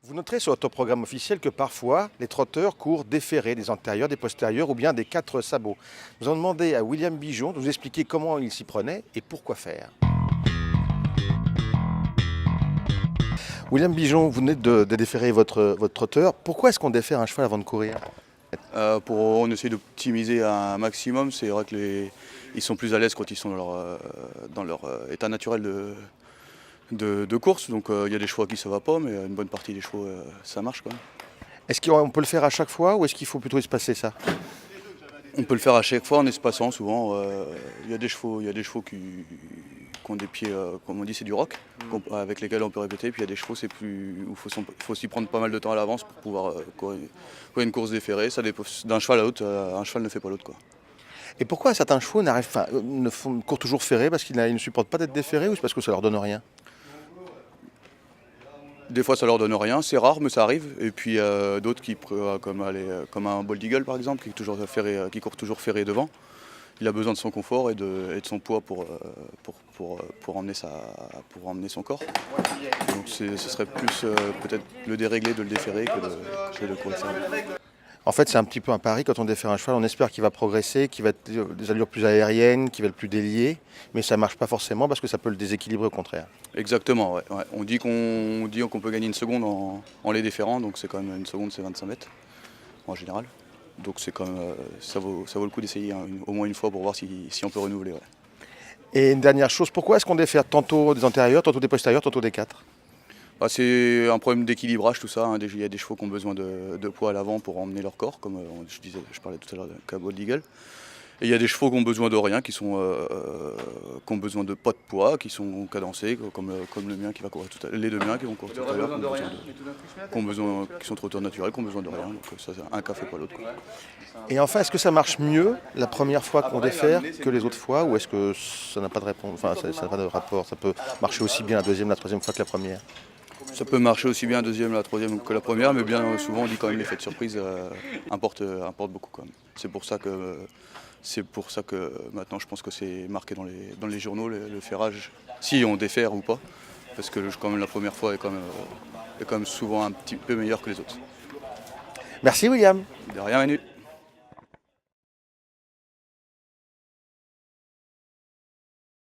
Vous noterez sur votre programme officiel que parfois, les trotteurs courent déferrés des antérieurs, des postérieurs ou bien des quatre sabots. Nous avons demandé à William Bijon de nous expliquer comment il s'y prenait et pourquoi faire. William Bijon, vous venez de déferrer votre trotteur. Pourquoi est-ce qu'on défère un cheval avant de courir? On essaie d'optimiser un maximum. C'est vrai qu'ils sont plus à l'aise quand ils sont dans leur état naturel de course. Donc il y a des chevaux à qui ça va pas, mais une bonne partie des chevaux, ça marche quand même. Est-ce qu'on peut le faire à chaque fois ou est-ce qu'il faut plutôt espacer ça? On peut le faire à chaque fois en espaçant souvent. Il y a des chevaux qui ont des pieds, comme on dit, c'est du rock, avec lesquels on peut répéter. Puis il y a des chevaux, il faut s'y prendre pas mal de temps à l'avance pour pouvoir courir une course déférée. Ça dépend d'un cheval à l'autre, un cheval ne fait pas l'autre, quoi. Et pourquoi certains chevaux courent toujours ferrés parce qu'ils ne supportent pas d'être déferrés ou c'est parce que ça leur donne rien? Des fois ça leur donne rien, c'est rare mais ça arrive. Et puis d'autres comme un Bold Eagle par exemple, qui court toujours ferré devant. Il a besoin de son confort et de son poids pour emmener son corps. Donc ce serait plus peut-être le dérégler de le déferrer que de courir ferré. En fait, c'est un petit peu un pari quand on défère un cheval. On espère qu'il va progresser, qu'il va être des allures plus aériennes, qu'il va être plus délié. Mais ça ne marche pas forcément parce que ça peut le déséquilibrer au contraire. Exactement, ouais. On dit qu'on peut gagner une seconde en les déférant, donc c'est quand même une seconde, c'est 25 mètres en général. Donc c'est quand même, ça vaut le coup d'essayer au moins une fois pour voir si on peut renouveler. Ouais. Et une dernière chose, pourquoi est-ce qu'on défère tantôt des antérieurs, tantôt des postérieurs, tantôt des quatre? C'est un problème d'équilibrage tout ça. Hein. Il y a des chevaux qui ont besoin de poids à l'avant pour emmener leur corps, comme je parlais tout à l'heure de Cabo Eagle. Et il y a des chevaux qui ont besoin de rien, qui ont besoin de pas de poids, qui sont cadencés, comme le mien qui va courir tout à l'heure, les deux miens qui vont courir tout à l'heure, qui sont trotteurs naturels, qui ont besoin de rien. Donc ça, un cas fait pas l'autre. Et enfin, est-ce que ça marche mieux la première fois qu'on défère que les autres fois, ou est-ce que ça n'a pas de réponse, enfin, ça n'a pas de rapport? Ça peut marcher aussi bien la deuxième, la troisième fois que la première? Ça peut marcher aussi bien la deuxième, la troisième que la première, mais bien souvent on dit quand même l'effet de surprise importe beaucoup quand même. C'est pour ça que maintenant je pense que c'est marqué dans les journaux le ferrage, si on défère ou pas, parce que quand même la première fois est quand même souvent un petit peu meilleure que les autres. Merci William. De rien Manu.